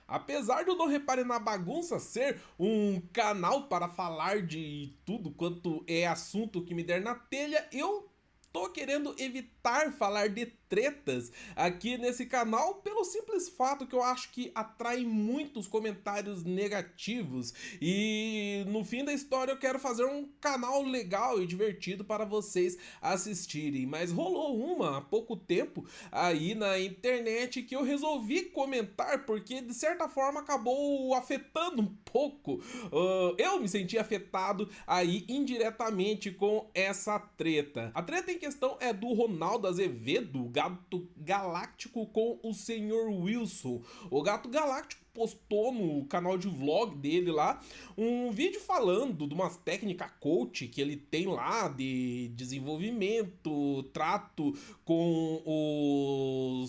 Apesar do Não Repare na Bagunça ser um canal para falar de tudo quanto é assunto que me der na telha, eu tô querendo evitar falar de tretas aqui nesse canal pelo simples fato que eu acho que atrai muitos comentários negativos e no fim da história eu quero fazer um canal legal e divertido para vocês assistirem, mas rolou uma há pouco tempo aí na internet que eu resolvi comentar porque de certa forma acabou afetando um pouco, eu me senti afetado aí indiretamente com essa treta. A treta em questão é do Ronaldo Azevedo, Gato Galáctico, com o Sr. Wilson. O Gato Galáctico postou no canal de vlog dele lá um vídeo falando de umas técnicas coach que ele tem lá de desenvolvimento, trato com o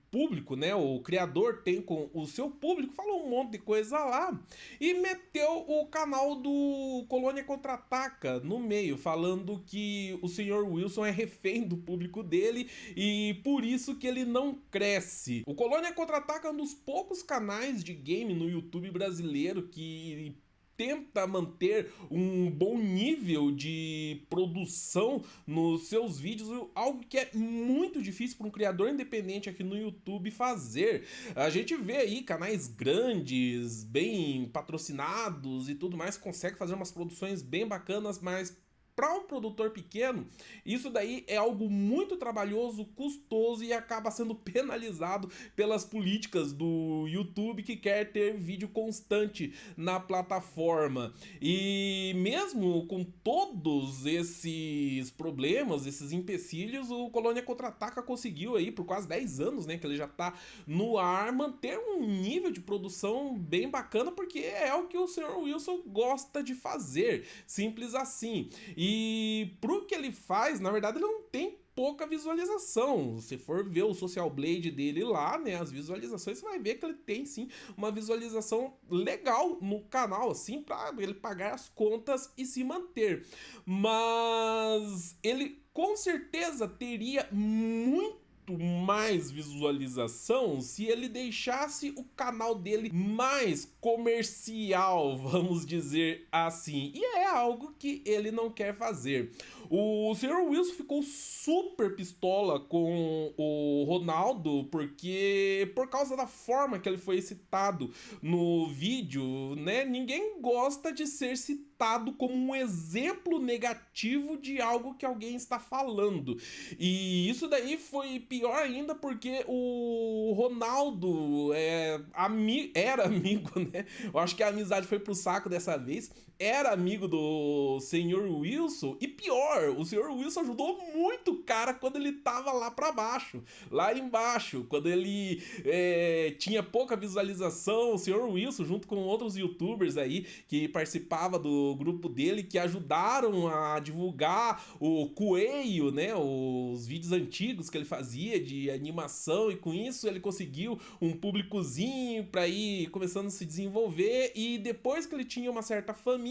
público, né? O criador tem com o seu público, falou um monte de coisa lá e meteu o canal do Colônia Contra-Ataca no meio, falando que o Sr. Wilson é refém do público dele e por isso que ele não cresce. O Colônia Contra-Ataca é um dos poucos canais de game no YouTube brasileiro que tenta manter um bom nível de produção nos seus vídeos, algo que é muito difícil para um criador independente aqui no YouTube fazer. A gente vê aí canais grandes, bem patrocinados e tudo mais, consegue fazer umas produções bem bacanas, mas para um produtor pequeno, isso daí é algo muito trabalhoso, custoso e acaba sendo penalizado pelas políticas do YouTube que quer ter vídeo constante na plataforma. E mesmo com todos esses problemas, esses empecilhos, o Colônia Contra-Ataca conseguiu aí por quase 10 anos, né, que ele já tá no ar, manter um nível de produção bem bacana, porque é o que o Sr. Wilson gosta de fazer, simples assim. E pro que ele faz, na verdade, ele não tem pouca visualização. Se for ver o Social Blade dele lá, né, as visualizações, você vai ver que ele tem sim uma visualização legal no canal, assim, para ele pagar as contas e se manter. Mas ele com certeza teria muito mais visualização se ele deixasse o canal dele mais comercial, vamos dizer assim, e é algo que ele não quer fazer. O Sr. Wilson ficou super pistola com o Ronaldo porque por causa da forma que ele foi citado no vídeo, né? Ninguém gosta de ser citado como um exemplo negativo de algo que alguém está falando. E isso daí foi pior ainda porque o Ronaldo era amigo, né? Eu acho que a amizade foi pro saco dessa vez. Era amigo do Sr. Wilson e pior, o Sr. Wilson ajudou muito o cara quando ele tava lá pra baixo, lá embaixo, quando ele tinha pouca visualização. O Sr. Wilson, junto com outros youtubers aí que participava do grupo dele, que ajudaram a divulgar o Coelho, né? Os vídeos antigos que ele fazia de animação, e com isso ele conseguiu um públicozinho pra ir começando a se desenvolver. E depois que ele tinha uma certa faminha,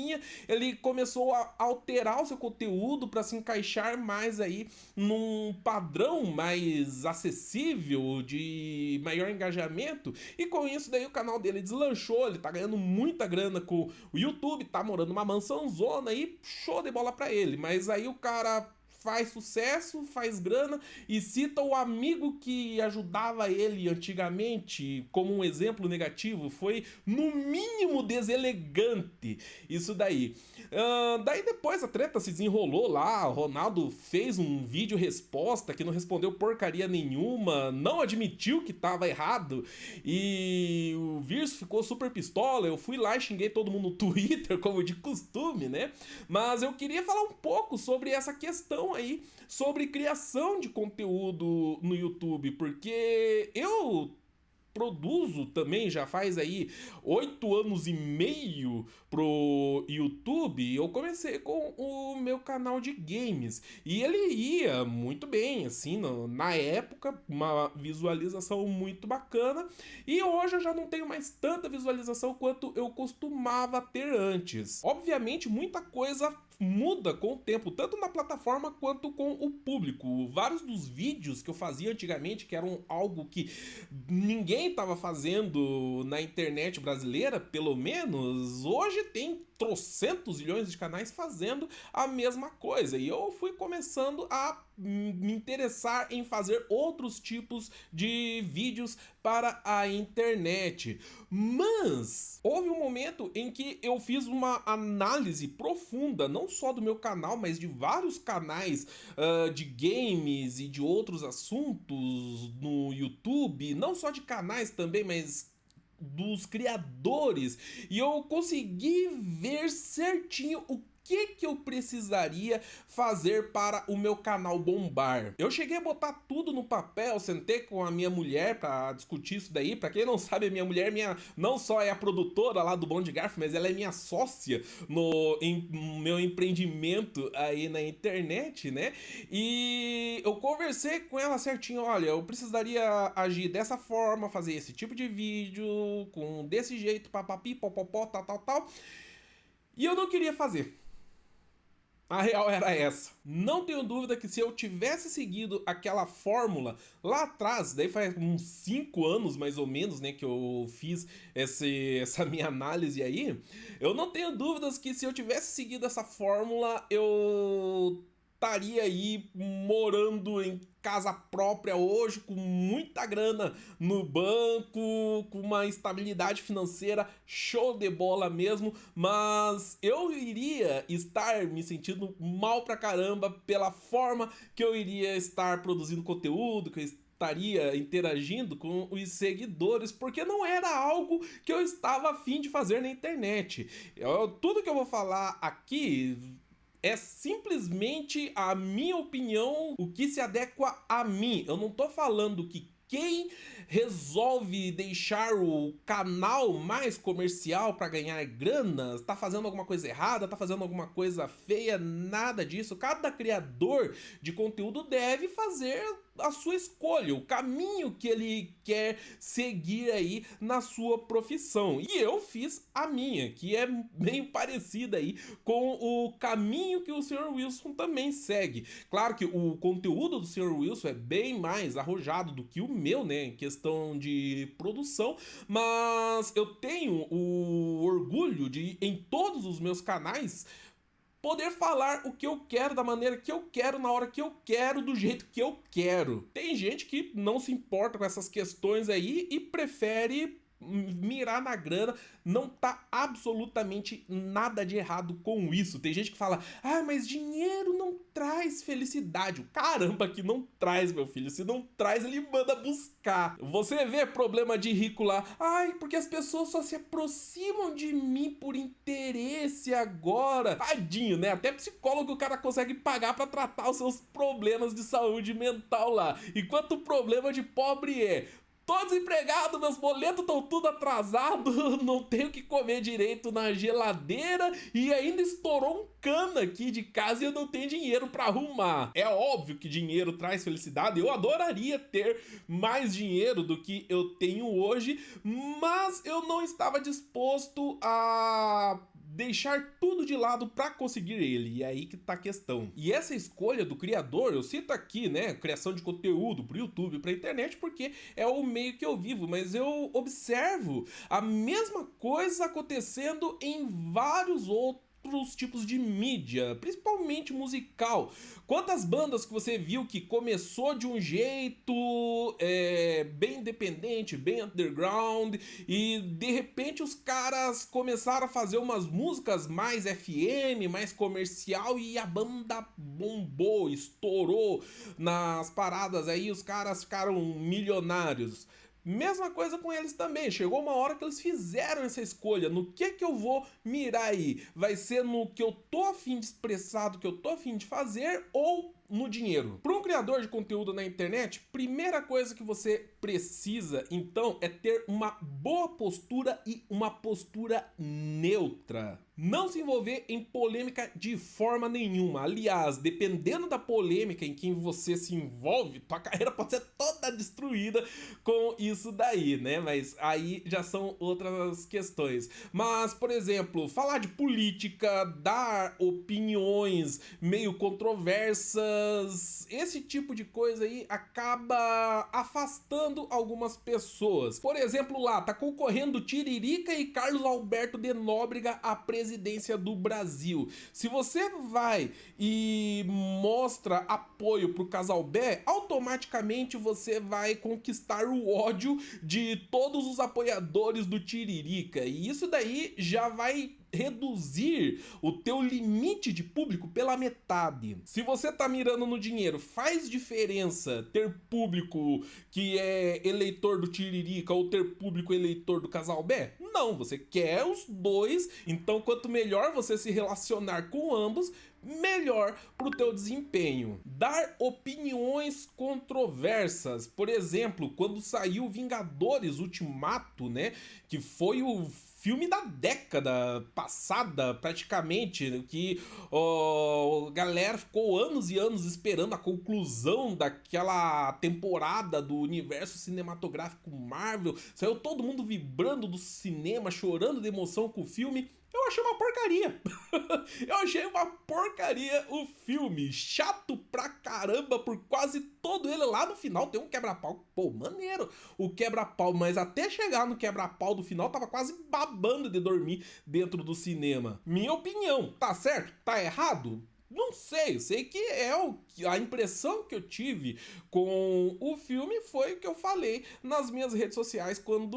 ele começou a alterar o seu conteúdo para se encaixar mais aí num padrão mais acessível, de maior engajamento, e com isso daí o canal dele deslanchou. Ele tá ganhando muita grana com o YouTube, tá morando numa mansãozona aí, show de bola pra ele, mas aí o cara faz sucesso, faz grana e cita o amigo que ajudava ele antigamente como um exemplo negativo. Foi no mínimo deselegante isso daí. Daí depois a treta se desenrolou lá, o Ronaldo fez um vídeo resposta que não respondeu porcaria nenhuma, não admitiu que tava errado e o Virso ficou super pistola. Eu fui lá e xinguei todo mundo no Twitter, como de costume, né? Mas eu queria falar um pouco sobre essa questão aí, sobre criação de conteúdo no YouTube, porque eu produzo também, já faz aí 8 anos e meio pro YouTube. Eu comecei com o meu canal de games e ele ia muito bem, assim, na época, uma visualização muito bacana, e hoje eu já não tenho mais tanta visualização quanto eu costumava ter antes. Obviamente, muita coisa muda com o tempo, tanto na plataforma quanto com o público. Vários dos vídeos que eu fazia antigamente, que eram algo que ninguém ninguém estava fazendo na internet brasileira, pelo menos, hoje tem trocentos milhões de canais fazendo a mesma coisa. E eu fui começando a me interessar em fazer outros tipos de vídeos para a internet. Mas houve um momento em que eu fiz uma análise profunda, não só do meu canal, mas de vários canais de games e de outros assuntos no YouTube, não só de canais também, mas dos criadores, e eu consegui ver certinho o que eu precisaria fazer para o meu canal bombar. Eu cheguei a botar tudo no papel, sentei com a minha mulher para discutir isso daí. Para quem não sabe, a minha mulher não só é a produtora lá do Bom de Garfo, mas ela é minha sócia no meu empreendimento aí na internet, né? E eu conversei com ela certinho, olha, eu precisaria agir dessa forma, fazer esse tipo de vídeo, com desse jeito, papapi, popopó, tal. E eu não queria fazer. A real era essa. Não tenho dúvida que se eu tivesse seguido aquela fórmula lá atrás, daí faz uns 5 anos mais ou menos, né, que eu fiz essa minha análise aí, eu não tenho dúvidas que se eu tivesse seguido essa fórmula, eu estaria aí morando em casa própria hoje, com muita grana no banco, com uma estabilidade financeira show de bola mesmo, mas eu iria estar me sentindo mal pra caramba pela forma que eu iria estar produzindo conteúdo, que eu estaria interagindo com os seguidores, porque não era algo que eu estava a fim de fazer na internet. Tudo que eu vou falar aqui é simplesmente a minha opinião, o que se adequa a mim. Eu não tô falando que quem resolve deixar o canal mais comercial para ganhar grana tá fazendo alguma coisa errada, tá fazendo alguma coisa feia, nada disso. Cada criador de conteúdo deve fazer a sua escolha, o caminho que ele quer seguir aí na sua profissão. E eu fiz a minha, que é meio parecida aí com o caminho que o Sr. Wilson também segue. Claro que o conteúdo do Sr. Wilson é bem mais arrojado do que o meu, né, em questão de produção, mas eu tenho o orgulho de, em todos os meus canais, poder falar o que eu quero, da maneira que eu quero, na hora que eu quero, do jeito que eu quero. Tem gente que não se importa com essas questões aí e prefere mirar na grana. Não tá absolutamente nada de errado com isso. Tem gente que fala, mas dinheiro não traz felicidade. Caramba, que não traz, meu filho. Se não traz, ele manda buscar. Você vê problema de rico lá, porque as pessoas só se aproximam de mim por interesse agora. Tadinho, né? Até psicólogo o cara consegue pagar pra tratar os seus problemas de saúde mental lá. Enquanto o problema de pobre é: tô desempregado, meus boletos estão tudo atrasado, não tenho que comer direito na geladeira e ainda estourou um cano aqui de casa e eu não tenho dinheiro pra arrumar. É óbvio que dinheiro traz felicidade, eu adoraria ter mais dinheiro do que eu tenho hoje, mas eu não estava disposto a deixar tudo de lado para conseguir ele, e é aí que tá a questão. E essa escolha do criador, eu cito aqui, né, criação de conteúdo pro YouTube, pra internet, porque é o meio que eu vivo, mas eu observo a mesma coisa acontecendo em vários outros tipos de mídia, principalmente musical. Quantas bandas que você viu que começou de um jeito bem independente, bem underground, e de repente os caras começaram a fazer umas músicas mais FM, mais comercial, e a banda bombou, estourou nas paradas aí, os caras ficaram milionários. Mesma coisa com eles também, chegou uma hora que eles fizeram essa escolha, no que eu vou mirar aí? Vai ser no que eu tô a fim de expressar, do que eu tô a fim de fazer, ou no dinheiro? Para um criador de conteúdo na internet, primeira coisa que você precisa, então, é ter uma boa postura e uma postura neutra. Não se envolver em polêmica de forma nenhuma. Aliás, dependendo da polêmica em que você se envolve, tua carreira pode ser toda destruída com isso daí, né? Mas aí já são outras questões. Mas, por exemplo, falar de política, dar opiniões meio controversas, mas esse tipo de coisa aí acaba afastando algumas pessoas. Por exemplo, lá tá concorrendo Tiririca e Carlos Alberto de Nóbrega à presidência do Brasil. Se você vai e mostra apoio pro Casal B, automaticamente você vai conquistar o ódio de todos os apoiadores do Tiririca. E isso daí já vai reduzir o teu limite de público pela metade. Se você tá mirando no dinheiro, faz diferença ter público que é eleitor do Tiririca ou ter público eleitor do Casal B? Não, você quer os dois, então quanto melhor você se relacionar com ambos, melhor pro teu desempenho. Dar opiniões controversas. Por exemplo, quando saiu Vingadores Ultimato, né, que foi o filme da década passada, praticamente, que a galera ficou anos e anos esperando a conclusão daquela temporada do universo cinematográfico Marvel. Saiu todo mundo vibrando do cinema, chorando de emoção com o filme. Eu achei uma porcaria. Eu achei uma porcaria o filme. Chato pra caramba por quase todo ele. Lá no final tem um quebra-pau. Pô, maneiro o quebra-pau. Mas até chegar no quebra-pau do final, tava quase babando de dormir dentro do cinema. Minha opinião. Tá certo? Tá errado? Não sei, eu sei que a impressão que eu tive com o filme foi o que eu falei nas minhas redes sociais quando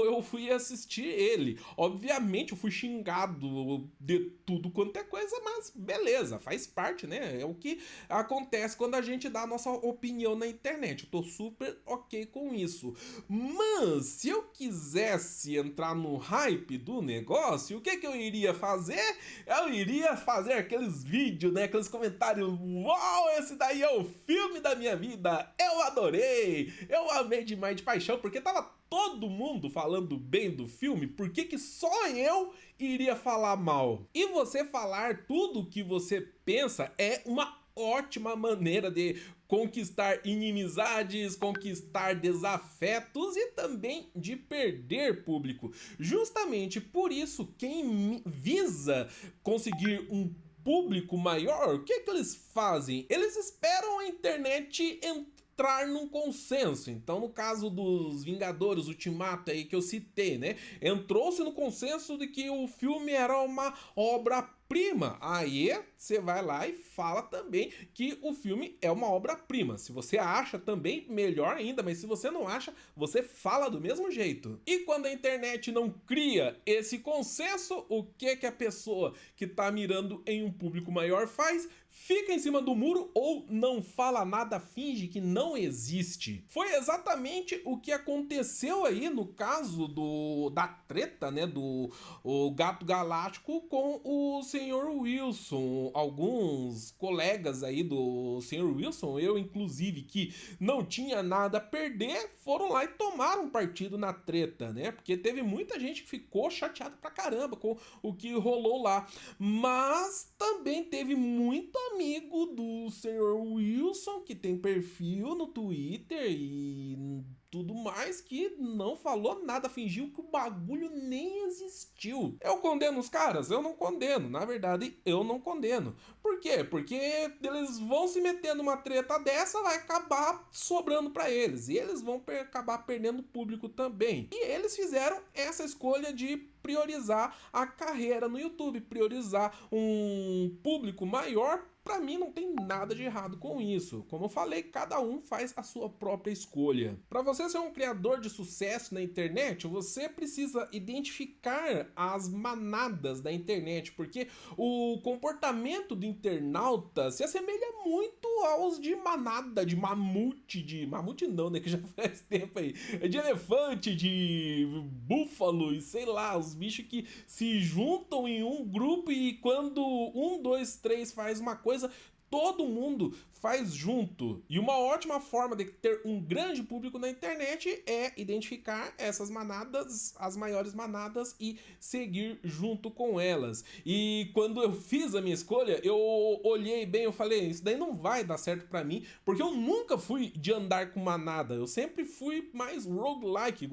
eu fui assistir ele. Obviamente eu fui xingado de tudo quanto é coisa, mas beleza, faz parte, né? É o que acontece quando a gente dá a nossa opinião na internet. Eu tô super ok com isso. Mas se eu quisesse entrar no hype do negócio, o que eu iria fazer? Eu iria fazer aqueles vídeos, né, aqueles comentários, uau, esse daí é o filme da minha vida, eu adorei, eu amei demais de paixão, porque tava todo mundo falando bem do filme, por que só eu iria falar mal? E você falar tudo o que você pensa é uma ótima maneira de conquistar inimizades, conquistar desafetos e também de perder público. Justamente por isso, quem visa conseguir um público maior, o que eles fazem? Eles esperam a internet entrar num consenso. Então, no caso dos Vingadores Ultimato aí que eu citei, né? Entrou-se no consenso de que o filme era uma obra-prima. Aí você vai lá e fala também que o filme é uma obra-prima. Se você acha também, melhor ainda, mas se você não acha, você fala do mesmo jeito. E quando a internet não cria esse consenso, o que a pessoa que tá mirando em um público maior faz? Fica em cima do muro ou não fala nada, finge que não existe. Foi exatamente o que aconteceu aí no caso da treta, né, do Gato Galáctico com o Sr. Wilson. Alguns colegas aí do Sr. Wilson, eu inclusive, que não tinha nada a perder, foram lá e tomaram partido na treta, né? Porque teve muita gente que ficou chateada pra caramba com o que rolou lá. Mas também teve muito amigo do Sr. Wilson que tem perfil no Twitter e tudo mais que não falou nada, fingiu que o bagulho nem existiu. Eu condeno os caras? Eu não condeno. Na verdade, eu não condeno. Por quê? Porque eles vão se meter numa treta dessa, vai acabar sobrando pra eles. E eles vão acabar perdendo público também. E eles fizeram essa escolha de priorizar a carreira no YouTube, priorizar um público maior. Pra mim não tem nada de errado com isso. Como eu falei, cada um faz a sua própria escolha. Para você ser um criador de sucesso na internet, você precisa identificar as manadas da internet, porque o comportamento do internauta se assemelha muito aos de manada, de mamute não, né, que já faz tempo aí, de elefante, de búfalo e sei lá, os bichos que se juntam em um grupo e quando 1, 2, 3 faz uma coisa, todo mundo faz junto. E uma ótima forma de ter um grande público na internet é identificar essas manadas, as maiores manadas, e seguir junto com elas. E quando eu fiz a minha escolha, eu olhei bem, eu falei, isso daí não vai dar certo pra mim, porque eu nunca fui de andar com manada, eu sempre fui mais roguelike,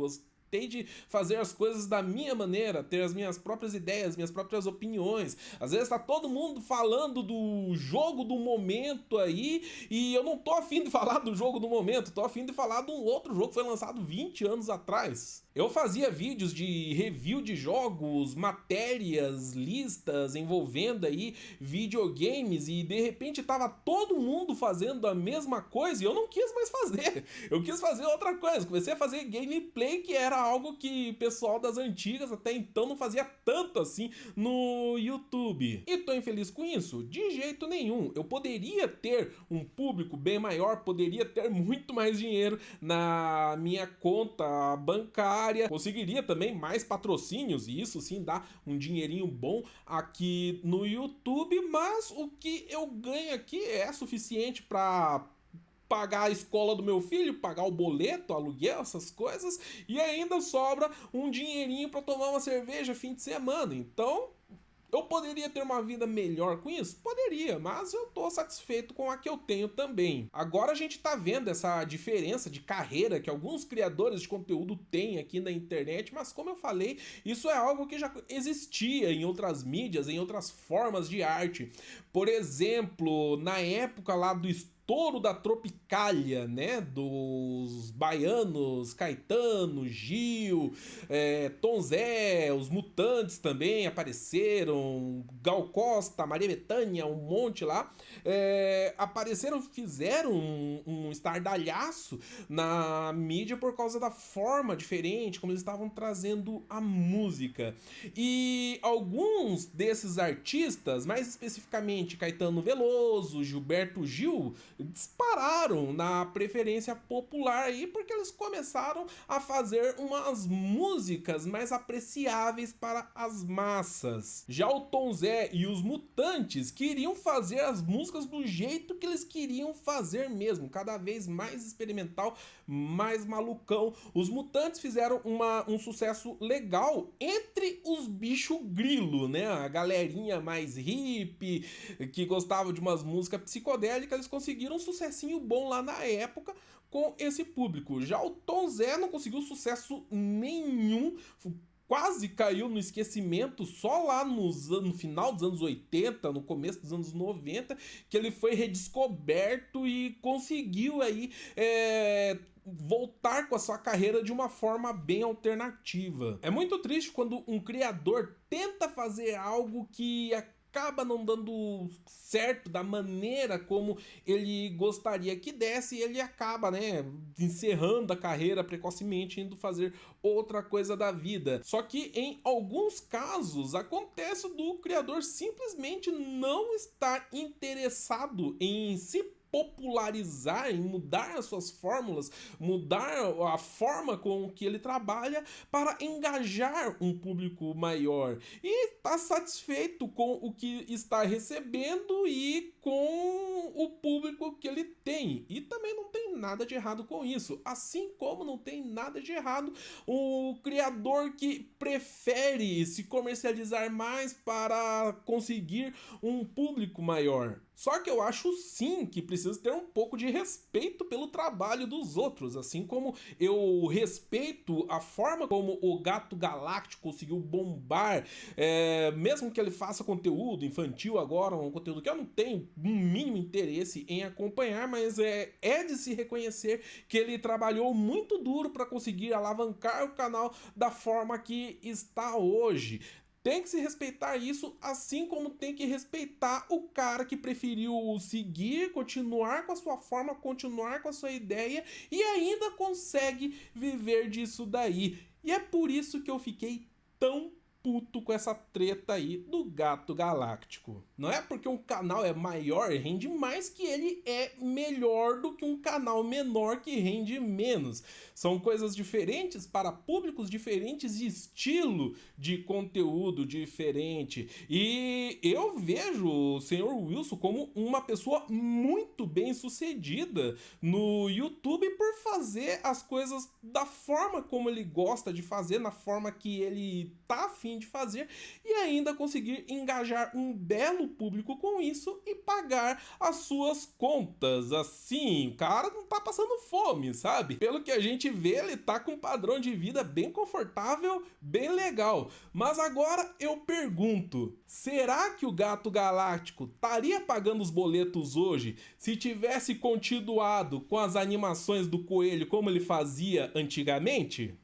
tentei de fazer as coisas da minha maneira, ter as minhas próprias ideias, minhas próprias opiniões. Às vezes tá todo mundo falando do jogo do momento aí, e eu não tô afim de falar do jogo do momento, tô afim de falar de um outro jogo que foi lançado 20 anos atrás. Eu fazia vídeos de review de jogos, matérias, listas envolvendo aí videogames, e de repente tava todo mundo fazendo a mesma coisa e eu não quis mais fazer. Eu quis fazer outra coisa, comecei a fazer gameplay, que era algo que o pessoal das antigas até então não fazia tanto assim no YouTube. E tô infeliz com isso? De jeito nenhum. Eu poderia ter um público bem maior, poderia ter muito mais dinheiro na minha conta bancária, conseguiria também mais patrocínios, e isso sim dá um dinheirinho bom aqui no YouTube, mas o que eu ganho aqui é suficiente para pagar a escola do meu filho, pagar o boleto, aluguel, essas coisas, e ainda sobra um dinheirinho para tomar uma cerveja fim de semana. Então, eu poderia ter uma vida melhor com isso? Poderia, mas eu tô satisfeito com a que eu tenho também. Agora a gente tá vendo essa diferença de carreira que alguns criadores de conteúdo têm aqui na internet, mas como eu falei, isso é algo que já existia em outras mídias, em outras formas de arte. Por exemplo, na época lá do estouro da Tropicália, né, dos baianos, Caetano, Gil, Tom Zé, os Mutantes também apareceram, Gal Costa, Maria Bethânia, um monte lá, apareceram, fizeram um estardalhaço na mídia por causa da forma diferente como eles estavam trazendo a música. E alguns desses artistas, mais especificamente Caetano Veloso, Gilberto Gil, dispararam na preferência popular aí, porque eles começaram a fazer umas músicas mais apreciáveis para as massas. Já o Tom Zé e os Mutantes queriam fazer as músicas do jeito que eles queriam fazer mesmo, cada vez mais experimental, mais malucão. Os Mutantes fizeram um sucesso legal entre os bicho grilo, né? A galerinha mais hippie, que gostava de umas músicas psicodélicas, eles conseguiram um sucessinho bom lá na época com esse público. Já o Tom Zé não conseguiu sucesso nenhum, quase caiu no esquecimento só lá no final dos anos 80, no começo dos anos 90, que ele foi redescoberto e conseguiu aí voltar com a sua carreira de uma forma bem alternativa. É muito triste quando um criador tenta fazer algo que acaba não dando certo da maneira como ele gostaria que desse, e ele acaba, né, encerrando a carreira precocemente, indo fazer outra coisa da vida. Só que em alguns casos acontece do criador simplesmente não estar interessado em se popularizar, em mudar as suas fórmulas, mudar a forma com que ele trabalha para engajar um público maior, e está satisfeito com o que está recebendo e com o público que ele tem, e também não tem nada de errado com isso, assim como não tem nada de errado o criador que prefere se comercializar mais para conseguir um público maior. Só que eu acho sim que precisa ter um pouco de respeito pelo trabalho dos outros, assim como eu respeito a forma como o Gato Galáctico conseguiu bombar, mesmo que ele faça conteúdo infantil agora, um conteúdo que eu não tenho um mínimo interesse em acompanhar, mas é de se reconhecer que ele trabalhou muito duro para conseguir alavancar o canal da forma que está hoje. Tem que se respeitar isso, assim como tem que respeitar o cara que preferiu seguir, continuar com a sua forma, continuar com a sua ideia e ainda consegue viver disso daí. E é por isso que eu fiquei tão puto com essa treta aí do Gato Galáctico. Não é porque um canal é maior e rende mais que ele é melhor do que um canal menor que rende menos. São coisas diferentes para públicos diferentes e estilo de conteúdo diferente. E eu vejo o Sr. Wilson como uma pessoa muito bem sucedida no YouTube por fazer as coisas da forma como ele gosta de fazer, na forma que ele tá afim fim de fazer e ainda conseguir engajar um belo público com isso e pagar as suas contas. Assim, o cara não tá passando fome, sabe? Pelo que a gente vê, ele tá com um padrão de vida bem confortável, bem legal. Mas agora eu pergunto, será que o Gato Galáctico estaria pagando os boletos hoje se tivesse continuado com as animações do coelho como ele fazia antigamente?